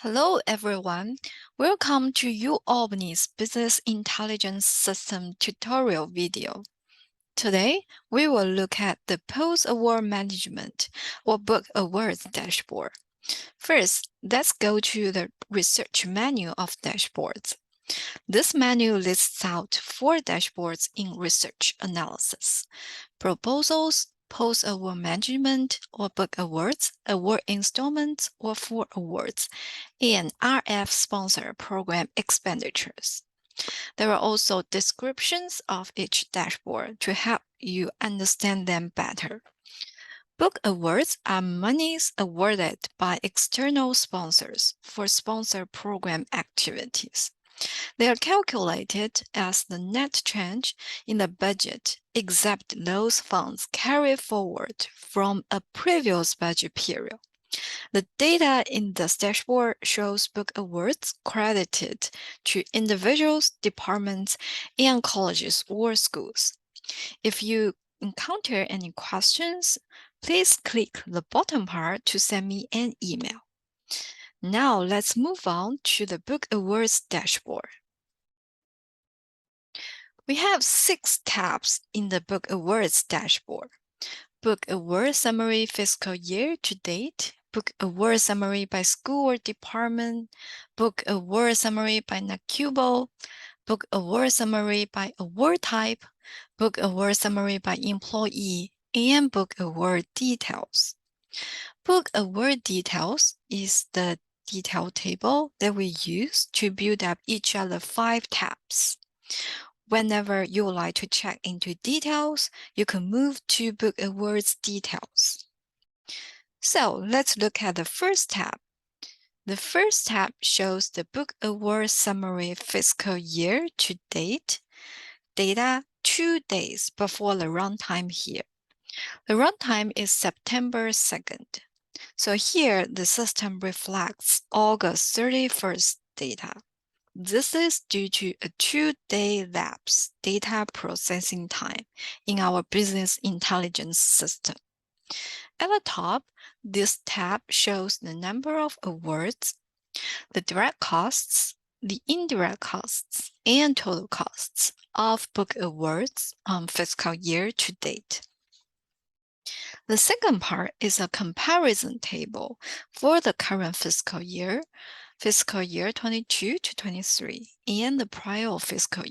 Hello, everyone. Welcome to UAlbany's Business Intelligence System tutorial video. Today, we will look at the Post-Award Management or Book Awards dashboard. First, let's go to the Research menu of dashboards. This menu lists out 4 dashboards in research analysis: proposals, post-award management or book awards, award installments or full awards, and RF sponsor program expenditures. There are also descriptions of each dashboard to help you understand them better. Book awards are monies awarded by external sponsors for sponsor program activities. They are calculated as the net change in the budget, except those funds carried forward from a previous budget period. The data in this dashboard shows book awards credited to individuals, departments, and colleges or schools. If you encounter any questions, please click the bottom part to send me an email. Now let's move on to the Book Awards dashboard. We have 6 tabs in the Book Awards dashboard: Book Award Summary Fiscal Year to Date, Book Award Summary by School or Department, Book Award Summary by NACUBO, Book Award Summary by Award Type, Book Award Summary by Employee, and Book Award Details. Book Award Details is the detail table that we use to build up each of the 5 tabs. Whenever you would like to check into details, you can move to Book Awards Details. So let's look at the first tab. The first tab shows the Book Award Summary Fiscal Year to Date data 2 days before the runtime here. The runtime is September 2nd. So here the system reflects August 31st data. This is due to a 2-day lapse data processing time in our business intelligence system. At the top, this tab shows the number of awards, the direct costs, the indirect costs, and total costs of book awards on fiscal year to date. The second part is a comparison table for the current fiscal year 22 to 23, and the prior fiscal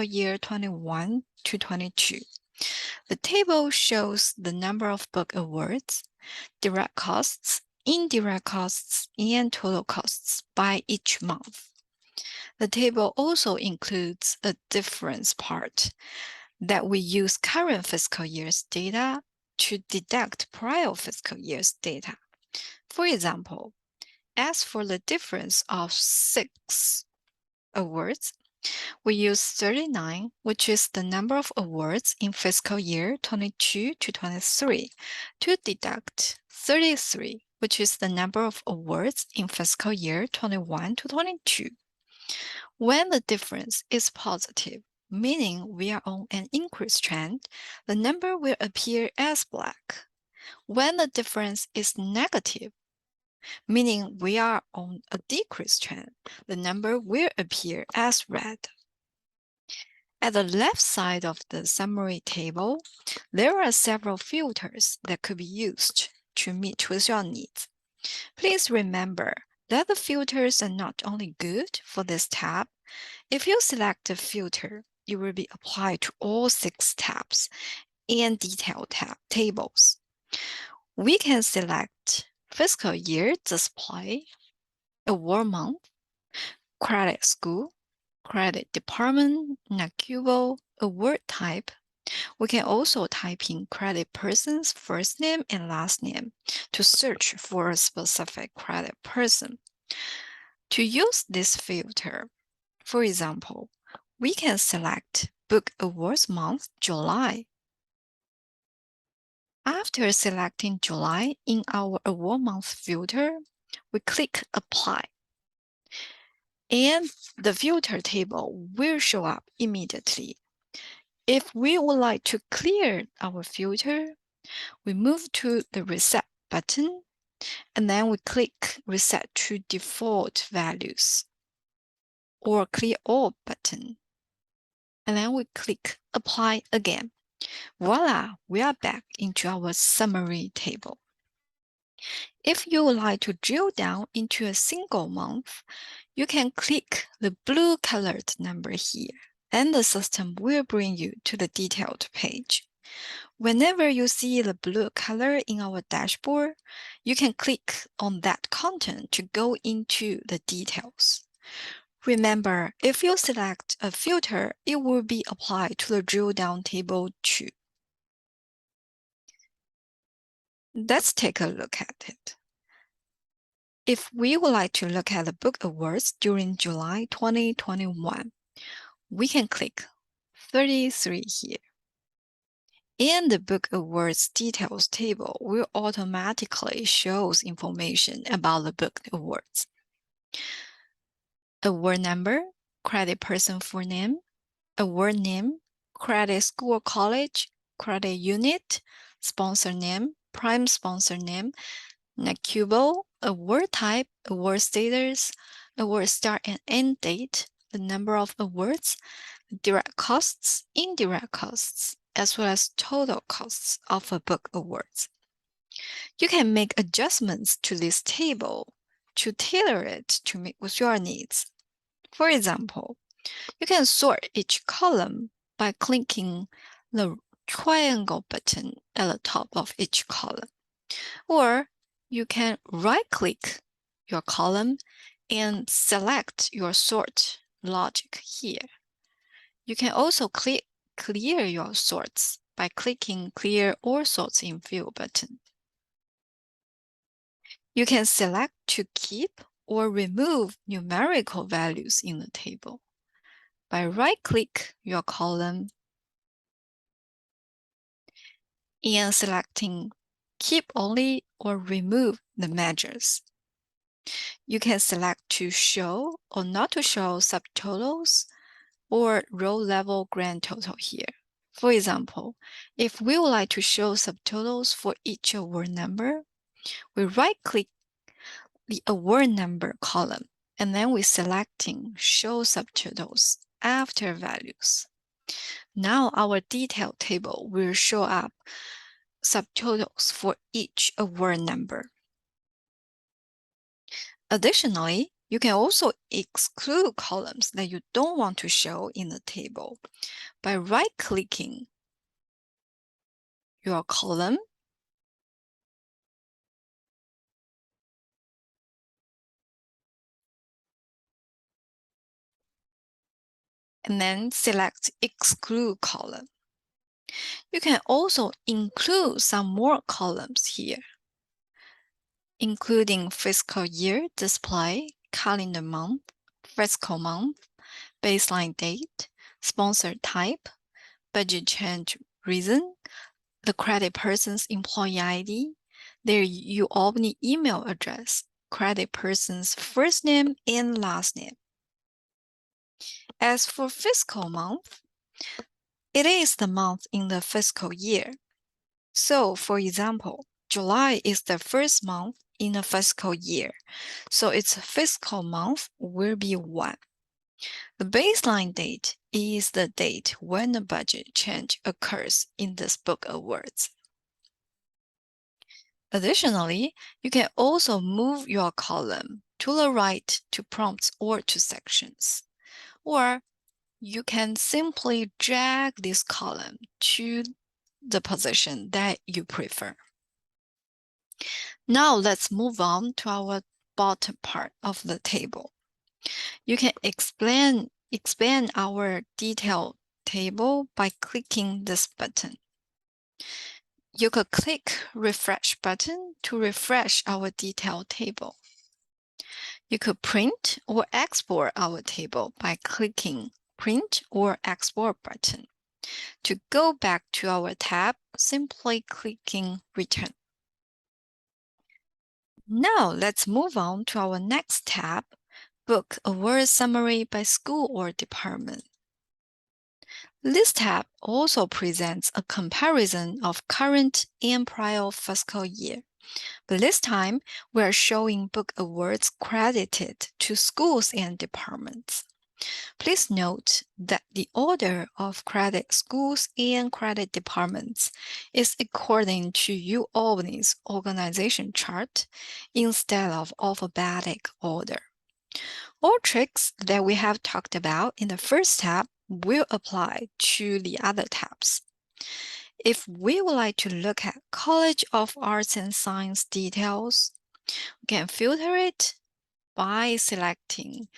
year 21 to 22. The table shows the number of book awards, direct costs, indirect costs, and total costs by each month. The table also includes a difference part that we use current fiscal year's data to deduct prior fiscal year's data. For example, as for the difference of 6 awards, we use 39, which is the number of awards in fiscal year 22 to 23, to deduct 33, which is the number of awards in fiscal year 21 to 22. When the difference is positive, meaning we are on an increase trend, the number will appear as black. When the difference is negative, meaning we are on a decrease trend, the number will appear as red. At the left side of the summary table, there are several filters that could be used to meet with your needs. Please remember that the filters are not only good for this tab. If you select a filter, it will be applied to all 6 tabs and detail tables. We can select fiscal year display, award month, credit school, credit department, NACUBO, award type. We can also type in credit person's first name and last name to search for a specific credit person. To use this filter, for example, we can select Book Awards month, July. After selecting July in our award month filter, we click Apply. And the filter table will show up immediately. If we would like to clear our filter, we move to the Reset button And then we click Reset to Default Values or Clear All button. And then we click Apply again. Voila, we are back into our summary table. If you would like to drill down into a single month, you can click the blue colored number here, and the system will bring you to the detailed page. Whenever you see the blue color in our dashboard, you can click on that content to go into the details. Remember, if you select a filter, it will be applied to the drill down table too. Let's take a look at it. If we would like to look at the book awards during July 2021, we can click 33 here. And the book awards details table will automatically shows information about the book awards. Award number, credit person full name, award name, credit school college, credit unit, sponsor name, prime sponsor name, NACUBO, award type, award status, award start and end date, the number of awards, direct costs, indirect costs, as well as total costs of a book awards. You can make adjustments to this table to tailor it to meet with your needs. For example, you can sort each column by clicking the triangle button at the top of each column. Or you can right-click your column and select your sort logic here. You can also clear your sorts by clicking Clear All Sorts in View button. You can select to keep or remove numerical values in the table by right-click your column and selecting Keep Only or Remove the measures. You can select to show or not to show subtotals or row level grand total here. For example, if we would like to show subtotals for each award number, we right-click the award number column, and then we're selecting Show Subtotals after values. Now our detail table will show up subtotals for each award number. Additionally, you can also exclude columns that you don't want to show in the table by right-clicking your column and then select Exclude Column. You can also include some more columns here, including fiscal year display, calendar month, fiscal month, baseline date, sponsor type, budget change reason, the credit person's employee ID, their UAlbany email address, credit person's first name and last name. As for fiscal month, it is the month in the fiscal year. So, for example, July is the first month in a fiscal year, so its fiscal month will be 1. The baseline date is the date when the budget change occurs in this book awards. Additionally, you can also move your column to the right to prompts or to sections, or you can simply drag this column to the position that you prefer. Now let's move on to our bottom part of the table. You can expand our detail table by clicking this button. You could click Refresh button to refresh our detail table. You could print or export our table by clicking Print or Export button. To go back to our tab, simply clicking Return. Now let's move on to our next tab, Book Award Summary by School or Department. This tab also presents a comparison of current and prior fiscal year But this time, we are showing book awards credited to schools and departments. Please note that the order of credit schools and credit departments is according to UAlbany's organization chart instead of alphabetic order. All tricks that we have talked about in the first tab will apply to the other tabs. If we would like to look at College of Arts and Science details, we can filter it by selecting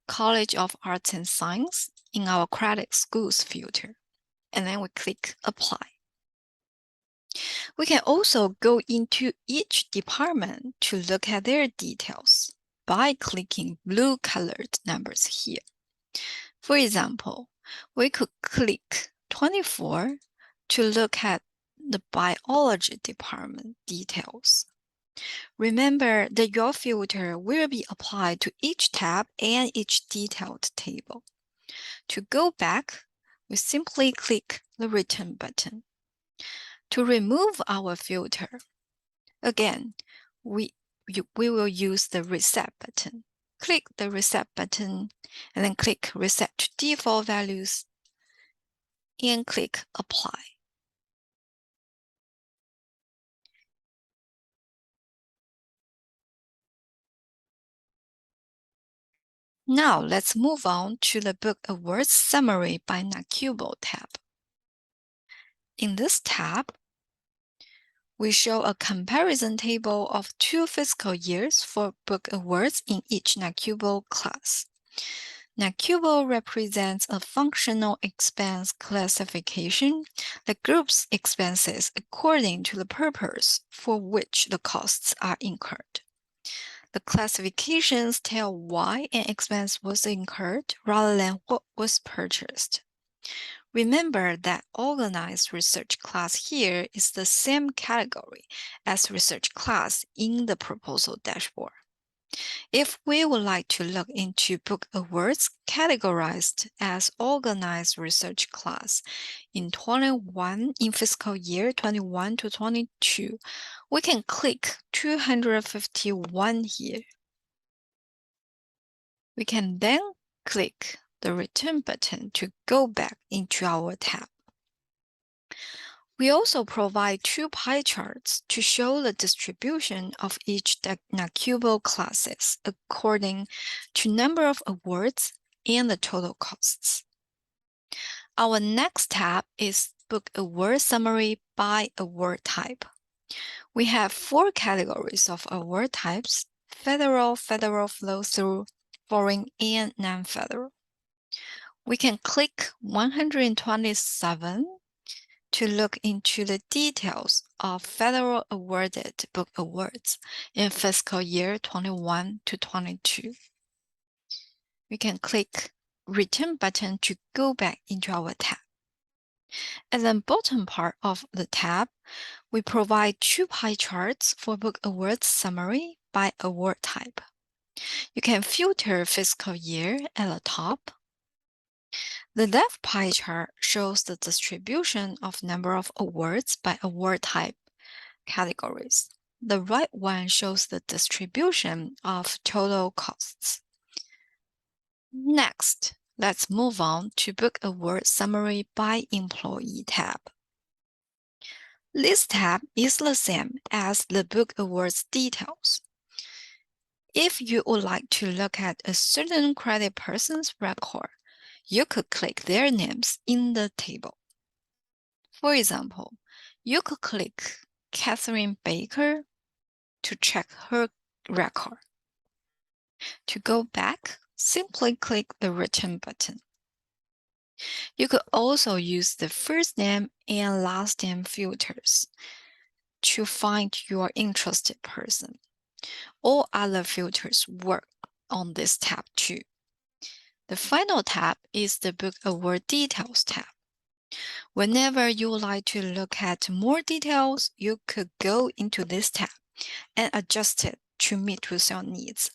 College of Arts and Science in our credit schools filter, and then we click Apply. We can also go into each department to look at their details by clicking blue-colored numbers here. For example, we could click 24 to look at the biology department details. Remember that your filter will be applied to each tab and each detailed table. To go back, we simply click the Return button. To remove our filter, again, we will use the Reset button. Click the Reset button and then click Reset to Default Values and click Apply. Now let's move on to the Book Awards Summary by NACUBO tab. In this tab, we show a comparison table of 2 fiscal years for book awards in each NACUBO class. NACUBO represents a functional expense classification that groups expenses according to the purpose for which the costs are incurred. The classifications tell why an expense was incurred rather than what was purchased. Remember that organized research class here is the same category as research class in the proposal dashboard. If we would like to look into book awards categorized as organized research class in fiscal year 21 to 22, we can click 251 here. We can then click the Return button to go back into our tab. We also provide 2 pie charts to show the distribution of each NACUBO classes according to number of awards and the total costs. Our next tab is Book Award Summary by Award Type. We have 4 categories of award types: federal, federal flow-through, foreign, and non-federal. We can click 127 to look into the details of federal awarded book awards in fiscal year 21 to 22. We can click Return button to go back into our tab. At the bottom part of the tab, we provide 2 pie charts for book awards summary by award type. You can filter fiscal year at the top. The left pie chart shows the distribution of number of awards by award type categories. The right one shows the distribution of total costs. Next, let's move on to Book Award Summary by Employee tab. This tab is the same as the Book Awards details. If you would like to look at a certain credit person's record, you could click their names in the table. For example, you could click Catherine Baker to check her record. To go back, simply click the Return button. You could also use the first name and last name filters to find your interested person. All other filters work on this tab too. The final tab is the Book Award Details tab. Whenever you would like to look at more details, you could go into this tab and adjust it to meet with your needs.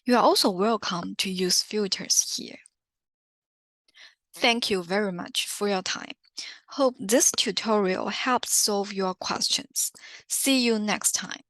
You are also welcome to use filters here. Thank you very much for your time. Hope this tutorial helped solve your questions. See you next time.